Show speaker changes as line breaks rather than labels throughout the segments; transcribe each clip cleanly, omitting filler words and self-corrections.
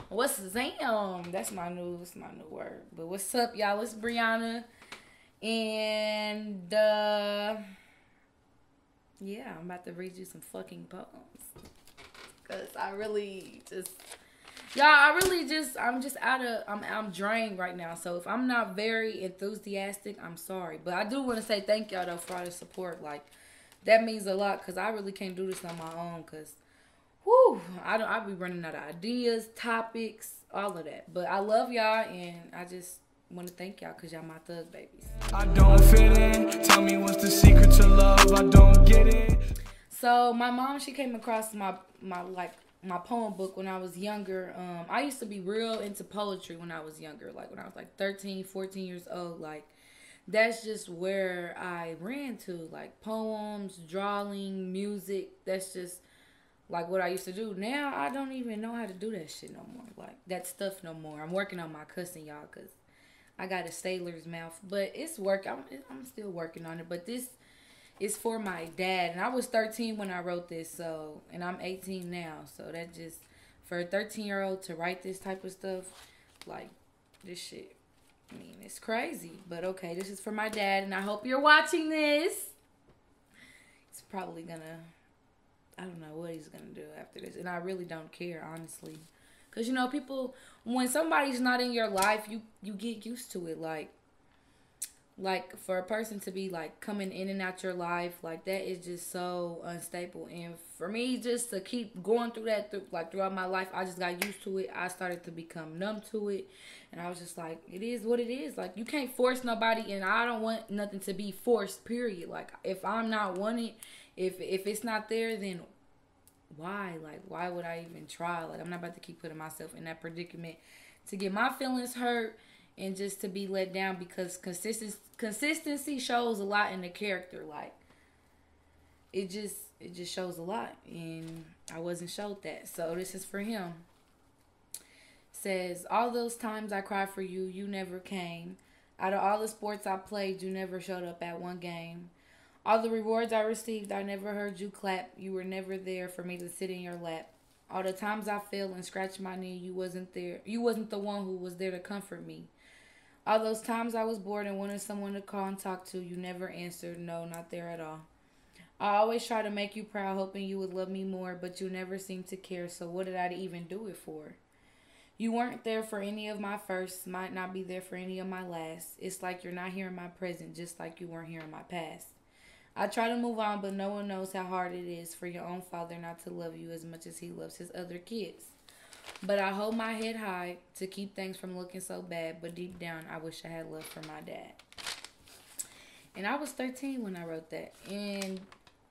What's Zam? That's my new word. But what's up, y'all? It's Brianna. And yeah, I'm about to read you some fucking poems. Cause I really just I'm just I'm drained right now. So if I'm not very enthusiastic, I'm sorry. But I do want to say thank y'all though for all the support. Like that means a lot because I really can't do this on my own. Cause whew, I'll be running out of ideas, topics, all of that. But I love y'all and I just want to thank y'all because y'all my thug babies.
I don't fit in. Tell me what's the secret to love. I don't get it.
So my mom, she came across my poem book when I was younger. I used to be real into poetry when I was younger. Like when I was like 13, 14 years old. Like that's just where I ran to. Like poems, drawing, music. That's just like what I used to do. Now I don't even know how to do that shit no more. Like that stuff no more. I'm working on my cussing, y'all, because I got a sailor's mouth. But it's work. I'm still working on it. But this is for my dad. And I was 13 when I wrote this. So, and I'm 18 now. So that just, for a 13-year-old to write this type of stuff, like this shit, I mean, it's crazy. But okay, this is for my dad. And I hope you're watching this. It's probably gonna, I don't know what he's gonna do after this. And I really don't care, honestly. Because, you know, people, when somebody's not in your life, you get used to it. Like, for a person to be, like, coming in and out your life, like, that is just so unstable. And for me, just to keep going through that, throughout my life, I just got used to it. I started to become numb to it. And I was just like, it is what it is. Like, you can't force nobody, and I don't want nothing to be forced, period. Like, if I'm not wanted, if it's not there, then why? Like, why would I even try? Like, I'm not about to keep putting myself in that predicament to get my feelings hurt and just to be let down, because consistency shows a lot in the character. Like, it just shows a lot, and I wasn't showed that. So this is for him. It says, all those times I cried for you, you never came. Out of all the sports I played, you never showed up at one game. All the rewards I received, I never heard you clap. You were never there for me to sit in your lap. All the times I fell and scratched my knee, you wasn't there. You wasn't the one who was there to comfort me. All those times I was bored and wanted someone to call and talk to, you never answered. No, not there at all. I always try to make you proud, hoping you would love me more, but you never seemed to care, so what did I even do it for? You weren't there for any of my firsts, might not be there for any of my lasts. It's like you're not here in my present, just like you weren't here in my past. I try to move on, but no one knows how hard it is for your own father not to love you as much as he loves his other kids. But I hold my head high to keep things from looking so bad. But deep down, I wish I had love for my dad. And I was 13 when I wrote that. And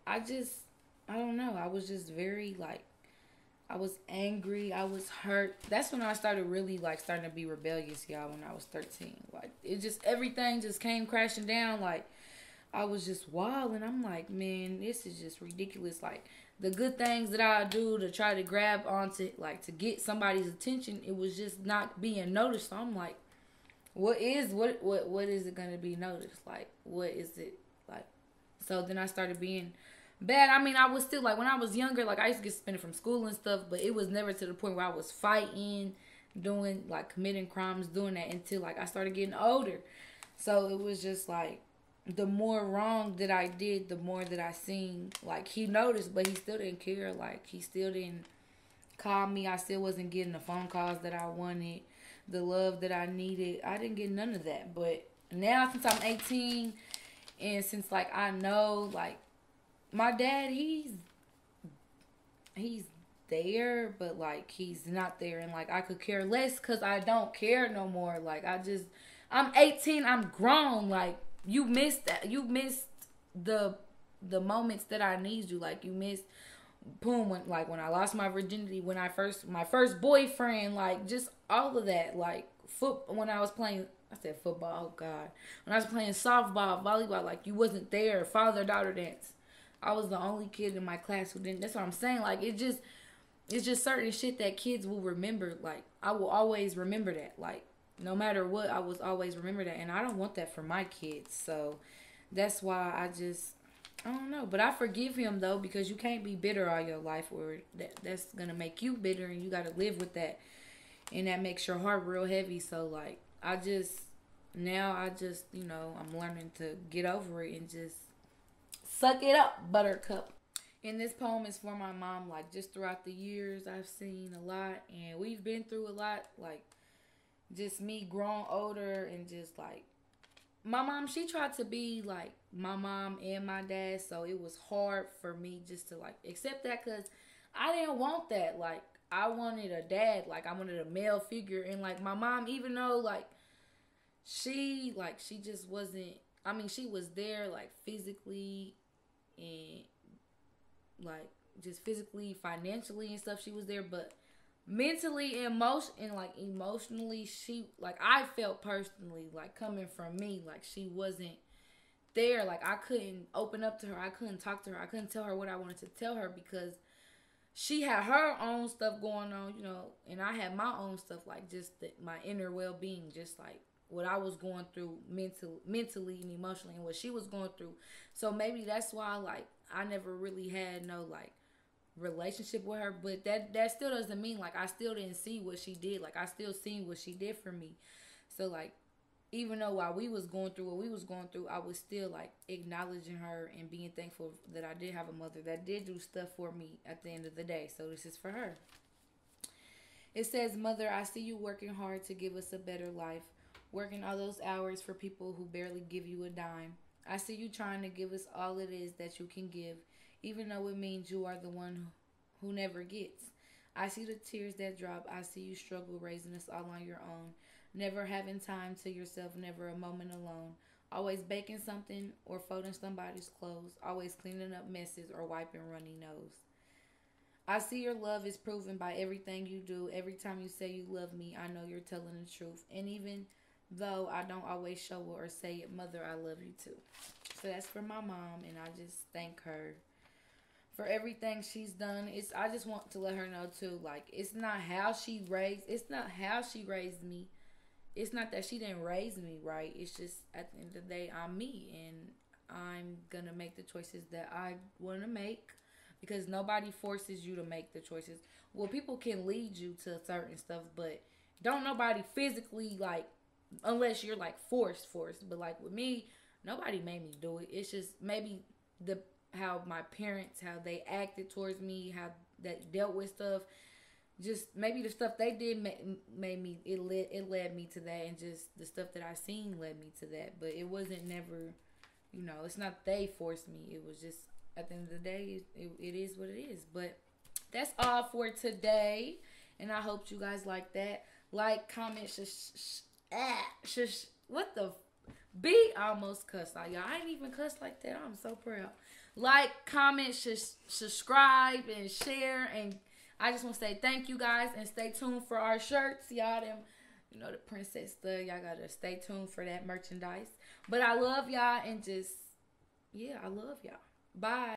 I don't know. I was just very, like, I was angry. I was hurt. That's when I started really, like, starting to be rebellious, y'all, when I was 13. Like, it just, everything just came crashing down. Like, I was just wild. And I'm like, man, this is just ridiculous. Like, the good things that I do to try to grab onto, like, to get somebody's attention, it was just not being noticed. So I'm like, what is it going to be noticed? Like, what is it? Like, so then I started being bad. I mean, I was still, like, when I was younger, like, I used to get suspended from school and stuff, but it was never to the point where I was fighting, doing, like, committing crimes, doing that until, like, I started getting older. So it was just, like, the more wrong that I did, the more that I seen, like, he noticed, but he still didn't care. Like, he still didn't call me. I still wasn't getting the phone calls that I wanted, the love that I needed. I didn't get none of that. But now, since I'm 18, and since, like, I know, like, my dad, he's there, but, like, he's not there. And, like, I could care less because I don't care no more. Like, I'm 18. I'm grown. Like, you missed that. You missed the moments that I need you. Like, you missed, boom, when I lost my virginity, when my first boyfriend, like, just all of that. Like, when I was playing, I said football, oh God. When I was playing softball, volleyball, like, you wasn't there. Father-daughter dance. I was the only kid in my class who didn't. That's what I'm saying. Like, it's just certain shit that kids will remember. Like, I will always remember that. Like, no matter what, I was always remember that. And I don't want that for my kids. So that's why I don't know. But I forgive him, though, because you can't be bitter all your life, or that's going to make you bitter, and you got to live with that. and that makes your heart real heavy. So like now I just, you know, I'm learning to get over it and just suck it up, buttercup. And this poem is for my mom. Like, just throughout the years, I've seen a lot, and we've been through a lot. Like, just me growing older, and just like my mom, she tried to be like my mom and my dad, so it was hard for me just to like accept that, because I didn't want that. Like, I wanted a dad, like I wanted a male figure. And like my mom, even though like she just wasn't, I mean, she was there like physically and like just physically, financially and stuff, she was there, but mentally and emotionally, she, like, I felt personally, like, coming from me, like she wasn't there. Like, I couldn't open up to her, I couldn't talk to her, I couldn't tell her what I wanted to tell her, because she had her own stuff going on, you know, and I had my own stuff, like just my inner well-being, just like what I was going through mentally and emotionally, and what she was going through. So maybe that's why, like, I never really had no like relationship with her. But that still doesn't mean like I still didn't see what she did. Like, I still seen what she did for me. So like, even though while we was going through what we was going through, I was still like acknowledging her and being thankful that I did have a mother that did do stuff for me at the end of the day. So this is for her. It says, "Mother, I see you working hard to give us a better life, working all those hours for people who barely give you a dime. I see you trying to give us all it is that you can give, even though it means you are the one who never gets. I see the tears that drop. I see you struggle raising us all on your own, never having time to yourself, never a moment alone. Always baking something or folding somebody's clothes, always cleaning up messes or wiping runny nose. I see your love is proven by everything you do. Every time you say you love me, I know you're telling the truth. And even though I don't always show it or say it, Mother, I love you too." So that's for my mom, and I just thank her for everything she's done. I just want to let her know too, like, it's not how she raised me. It's not that she didn't raise me right. It's just at the end of the day, I'm me, and I'm gonna make the choices that I want to make, because nobody forces you to make the choices. Well, people can lead you to certain stuff, but don't nobody physically, like, unless you're like forced. But like with me, nobody made me do it. It's just maybe how my parents, how they acted towards me, how they dealt with stuff. Just maybe the stuff they did made me, it led me to that, and just the stuff that I seen led me to that. But it wasn't never, you know, it's not they forced me. It was just, at the end of the day, it is what it is. But that's all for today, and I hope you guys like that. Like, comment, what the B, I almost cussed out, y'all. I ain't even cussed like that. I'm so proud. Like, comment, subscribe, and share. And I just want to say thank you guys, and stay tuned for our shirts. Y'all, them, you know, the princess stuff. Y'all gotta stay tuned for that merchandise. But I love y'all, and just, yeah, I love y'all. Bye.